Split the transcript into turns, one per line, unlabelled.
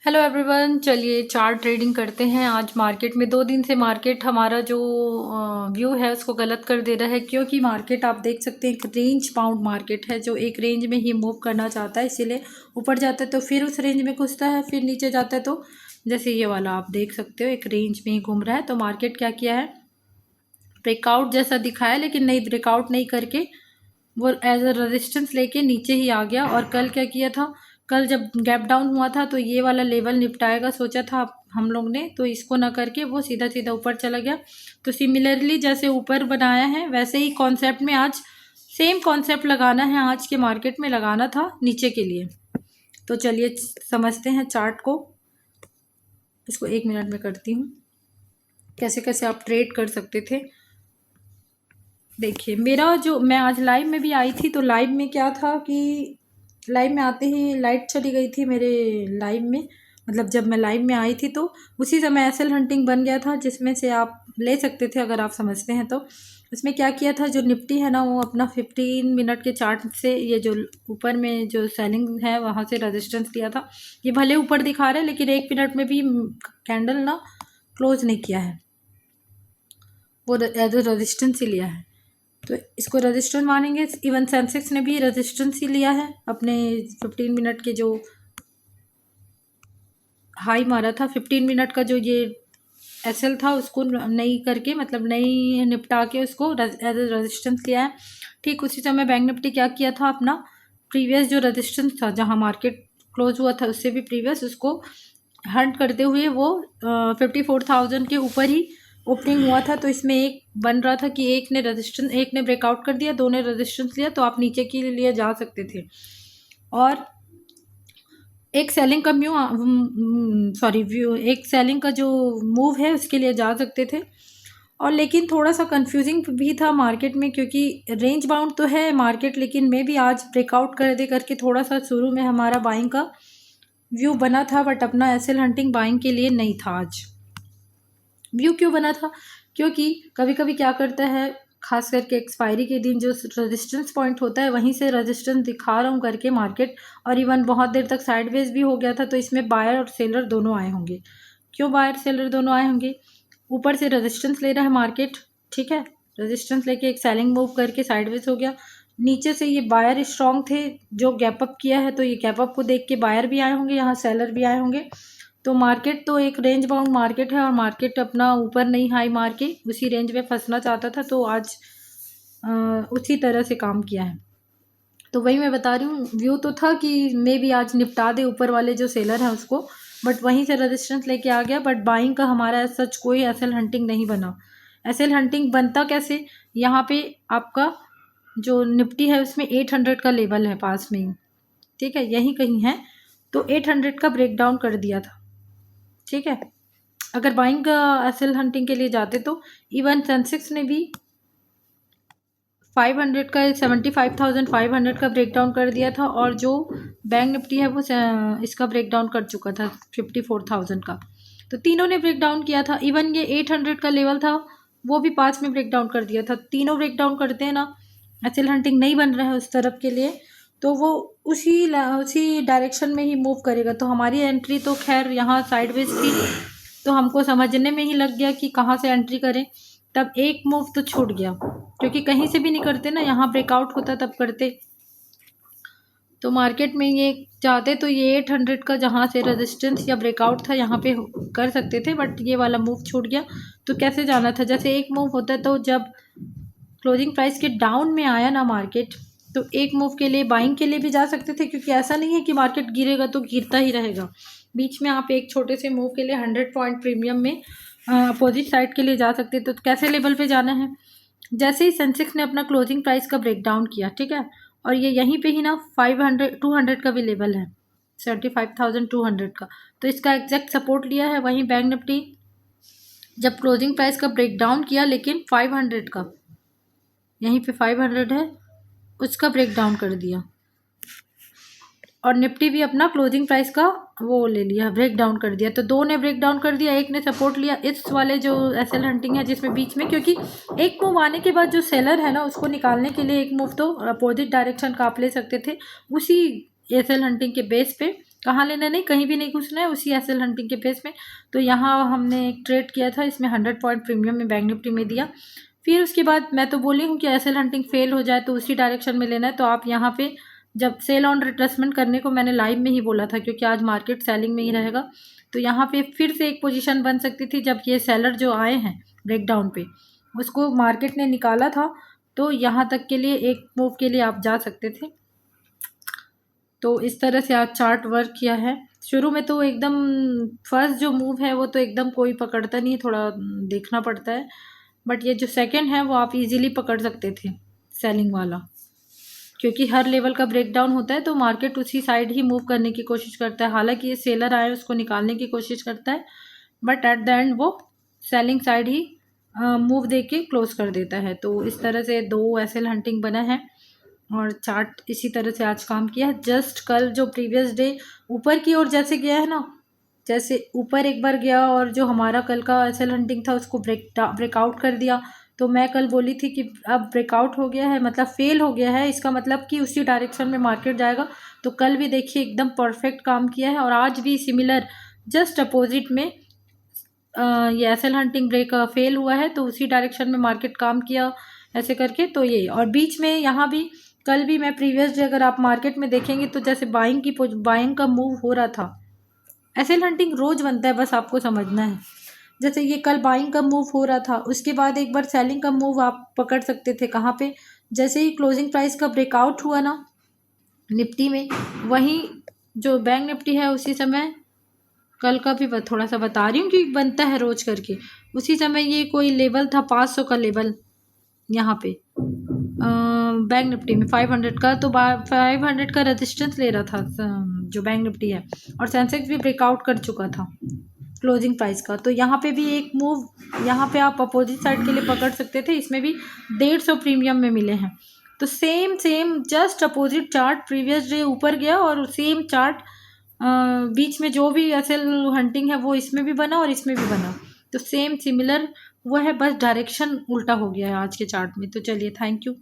Hello everyone, चलिए chart trading करते हैं। आज मार्केट में 2 दिन से मार्केट हमारा जो व्यू है उसको गलत कर दे रहा है, क्योंकि मार्केट आप देख सकते हैं एक रेंज बाउंड मार्केट है जो एक रेंज में ही मूव करना चाहता है। इसीलिए ऊपर जाता है तो फिर उस रेंज में घुसता है, फिर नीचे जाता है तो जैसे ये वाला आप देख सकते हो एक रेंज में ही घूम रहा है। तो मार्केट क्या किया है, ब्रेकआउट जैसा दिखाया लेकिन नहीं, ब्रेकआउट नहीं करके वो एज अ रेजिस्टेंस लेके नीचे ही आ गया। और कल क्या किया था, कल जब गैप डाउन हुआ था तो ये वाला लेवल निपटाएगा सोचा था हम लोग ने, तो इसको ना करके वो सीधा सीधा ऊपर चला गया। तो सिमिलरली जैसे ऊपर बनाया है वैसे ही कॉन्सेप्ट में आज सेम कॉन्सेप्ट लगाना है, आज के मार्केट में लगाना था नीचे के लिए। तो चलिए समझते हैं चार्ट को। इसको 1 मिनट में करती हूँ, कैसे कैसे आप ट्रेड कर सकते थे। देखिए मेरा जो, मैं आज लाइव में भी आई थी तो लाइव में क्या था कि लाइव में आते ही लाइट चली गई थी मेरे लाइव में, मतलब जब मैं लाइव में आई थी तो उसी समय एसएल हंटिंग बन गया था, जिसमें से आप ले सकते थे अगर आप समझते हैं तो। उसमें क्या किया था, जो निफ्टी है ना वो अपना 15 मिनट के चार्ट से ये जो ऊपर में जो सेलिंग है वहाँ से रेजिस्टेंस लिया था। ये भले ऊपर दिखा रहा है लेकिन 1 मिनट में भी कैंडल ना क्लोज नहीं किया है, वो एज ए रेजिस्टेंस ही लिया है। तो इसको रेजिस्टेंस मानेंगे। इवन सेंसेक्स ने भी रेजिस्टेंस ही लिया है, अपने 15 मिनट के जो हाई मारा था 15 मिनट का जो ये एसएल था उसको नहीं करके, मतलब नहीं निपटा के उसको एज ए रेजिस्टेंस लिया है। ठीक उसी समय बैंक निफ्टी क्या किया था, अपना प्रीवियस जो रेजिस्टेंस था जहां मार्केट क्लोज हुआ था उससे भी प्रीवियस उसको हंट करते हुए वो 54,000 के ऊपर ही ओपनिंग हुआ था। तो इसमें एक बन रहा था कि एक ने रेजिस्टेंस, एक ने ब्रेकआउट कर दिया, दो ने रेजिस्टेंस लिया, तो आप नीचे के लिए जा सकते थे। और एक सेलिंग का व्यू, एक सेलिंग का जो मूव है उसके लिए जा सकते थे। और लेकिन थोड़ा सा कंफ्यूजिंग भी था मार्केट में, क्योंकि रेंज बाउंड तो है मार्केट, लेकिन मे भी आज ब्रेकआउट कर दे करके थोड़ा सा शुरू में हमारा बाइंग का व्यू बना था, बट अपना एसएल हंटिंग बाइंग के लिए नहीं था। आज व्यू क्यों बना था, क्योंकि कभी कभी क्या करता है, खास करके एक्सपायरी के दिन जो रेजिस्टेंस पॉइंट होता है वहीं से रेजिस्टेंस दिखा रहा हूँ करके मार्केट, और इवन बहुत देर तक साइडवेज भी हो गया था। तो इसमें बायर और सेलर दोनों आए होंगे। क्यों बायर सेलर दोनों आए होंगे, ऊपर से रेजिस्टेंस ले रहा है मार्केट, ठीक है, रेजिस्टेंस लेके एक सेलिंग मूव करके साइडवेज हो गया। नीचे से ये बायर स्ट्रॉन्ग थे जो गैप अप किया है, तो ये गैप अप को देख के बायर भी आए होंगे, यहाँ सेलर भी आए होंगे। तो मार्केट तो एक रेंज बाउंड मार्केट है और मार्केट अपना ऊपर नहीं हाई मार के उसी रेंज में फंसना चाहता था, तो आज उसी तरह से काम किया है। तो वही मैं बता रही हूँ, व्यू तो था कि मे भी आज निपटा दे ऊपर वाले जो सेलर हैं उसको, बट वहीं से रेजिस्टेंस लेके आ गया। बट बाइंग का हमारा सच कोई एसएल हंटिंग नहीं बना। एसएल हंटिंग बनता कैसे, यहाँ पे आपका जो निफ्टी है उसमें 800 का लेवल है पास में ही, ठीक है, यहीं कहीं है। तो 800 का ब्रेक डाउन कर दिया था, ठीक है। अगर बाइंग एसएल हंटिंग के लिए जाते तो इवन सेंसेक्स ने भी 500 का 75,500 का ब्रेक डाउन कर दिया था, और जो बैंक निफ्टी है वो इसका ब्रेक डाउन कर चुका था 54,000 का। तो तीनों ने ब्रेक डाउन किया था। इवन ये 800 का लेवल था वो भी 5 में ब्रेक डाउन कर दिया था। तीनों ब्रेक डाउन करते हैं ना, एसएल हंटिंग नहीं बन रहा है उस तरफ के लिए, तो वो उसी डायरेक्शन में ही मूव करेगा। तो हमारी एंट्री तो खैर यहाँ साइडवेज थी, तो हमको समझने में ही लग गया कि कहाँ से एंट्री करें। तब एक मूव तो छूट गया, क्योंकि कहीं से भी नहीं करते ना, यहाँ ब्रेकआउट होता तब करते। तो मार्केट में ये चाहते तो ये 800 का जहाँ से रेजिस्टेंस या ब्रेकआउट था यहाँ पे कर सकते थे, बट ये वाला मूव छूट गया। तो कैसे जाना था, जैसे एक मूव होता है तो जब क्लोजिंग प्राइस के डाउन में आया ना मार्केट, तो एक मूव के लिए बाइंग के लिए भी जा सकते थे, क्योंकि ऐसा नहीं है कि मार्केट गिरेगा तो गिरता ही रहेगा। बीच में आप एक छोटे से मूव के लिए 100 पॉइंट प्रीमियम में अपोजिट साइड के लिए जा सकते थे। तो कैसे लेवल पे जाना है, जैसे ही सेंसेक्स ने अपना क्लोजिंग प्राइस का ब्रेक डाउन किया, ठीक है, और ये यहीं पे ही ना 200 का भी लेवल है, 75,200 का, तो इसका एग्जैक्ट सपोर्ट लिया है। वहीं बैंक निफ्टी जब क्लोजिंग प्राइस का ब्रेक डाउन किया लेकिन 500 का, यहीं पे 500 है, उसका ब्रेक डाउन कर दिया। और निफ्टी भी अपना क्लोजिंग प्राइस का वो ले लिया, ब्रेक डाउन कर दिया। तो दो ने ब्रेक डाउन कर दिया, एक ने सपोर्ट लिया इस वाले जो एसएल हंटिंग है जिसमें बीच में, क्योंकि एक मूव आने के बाद जो सेलर है ना उसको निकालने के लिए एक मूव तो अपोजिट डायरेक्शन का आप ले सकते थे, उसी एसएल हंटिंग के बेस पे कहाँ लेना नहीं, कहीं भी नहीं घुसना है, उसी एसएल हंटिंग के बेस में। तो यहाँ हमने एक ट्रेड किया था, इसमें 100 पॉइंट प्रीमियम में बैंक निफ्टी में दिया। फिर उसके बाद मैं तो बोली हूँ कि एसएल हंटिंग फेल हो जाए तो उसी डायरेक्शन में लेना है। तो आप यहाँ पे जब सेल ऑन रिट्रेसमेंट करने को मैंने लाइव में ही बोला था, क्योंकि आज मार्केट सेलिंग में ही रहेगा। तो यहाँ पे फिर से एक पोजीशन बन सकती थी, जब ये सेलर जो आए हैं ब्रेकडाउन पे, उसको मार्केट ने निकाला था, तो यहाँ तक के लिए एक मूव के लिए आप जा सकते थे। तो इस तरह से आज चार्ट वर्क किया है। शुरू में तो एकदम फर्स्ट जो मूव है वो तो एकदम कोई पकड़ता नहीं, थोड़ा देखना पड़ता है। बट ये जो सेकंड है वो आप इजीली पकड़ सकते थे, सेलिंग वाला, क्योंकि हर लेवल का ब्रेकडाउन होता है तो मार्केट उसी साइड ही मूव करने की कोशिश करता है। हालांकि ये सेलर आए उसको निकालने की कोशिश करता है, बट एट द एंड वो सेलिंग साइड ही मूव दे के क्लोज कर देता है। तो इस तरह से 2 एसएल हंटिंग बना है और चार्ट इसी तरह से आज काम किया है। जस्ट कल जो प्रीवियस डे ऊपर की ओर जैसे गया है ना, जैसे ऊपर एक बार गया और जो हमारा कल का एसएल हंटिंग था उसको ब्रेकआउट कर दिया। तो मैं कल बोली थी कि अब ब्रेकआउट हो गया है, मतलब फेल हो गया है, इसका मतलब कि उसी डायरेक्शन में मार्केट जाएगा। तो कल भी देखिए एकदम परफेक्ट काम किया है, और आज भी सिमिलर जस्ट अपोजिट में ये एसएल हंटिंग ब्रेक फेल हुआ है, तो उसी डायरेक्शन में मार्केट काम किया ऐसे करके। तो ये, और बीच में यहाँ भी कल भी मैं प्रीवियस डे अगर आप मार्केट में देखेंगे तो जैसे बाइंग का मूव हो रहा था। एसएल हंटिंग रोज बनता है, बस आपको समझना है। जैसे ये कल बाइंग का मूव हो रहा था, उसके बाद एक बार सेलिंग का मूव आप पकड़ सकते थे। कहाँ पे? जैसे ही क्लोजिंग प्राइस का ब्रेकआउट हुआ ना निफ्टी में, वहीं जो बैंक निफ्टी है उसी समय, कल का भी थोड़ा सा बता रही हूँ कि बनता है रोज करके, उसी समय ये कोई लेवल था 500 का लेवल यहाँ पे बैंक निफ्टी में 500 का, तो 500 का रेजिस्टेंस ले रहा था जो बैंक निफ्टी है, और सेंसेक्स भी ब्रेकआउट कर चुका था क्लोजिंग प्राइस का। तो यहाँ पे भी एक मूव यहाँ पे आप अपोजिट साइड के लिए पकड़ सकते थे, इसमें भी 150 प्रीमियम में मिले हैं। तो same just opposite chart, previous day ऊपर गया और सेम चार्ट बीच में जो भी एसएल हंटिंग है वो इसमें भी बना और इसमें भी बना। तो सेम सिमिलर वो है, बस डायरेक्शन उल्टा हो गया है आज के चार्ट में। तो चलिए, थैंक यू।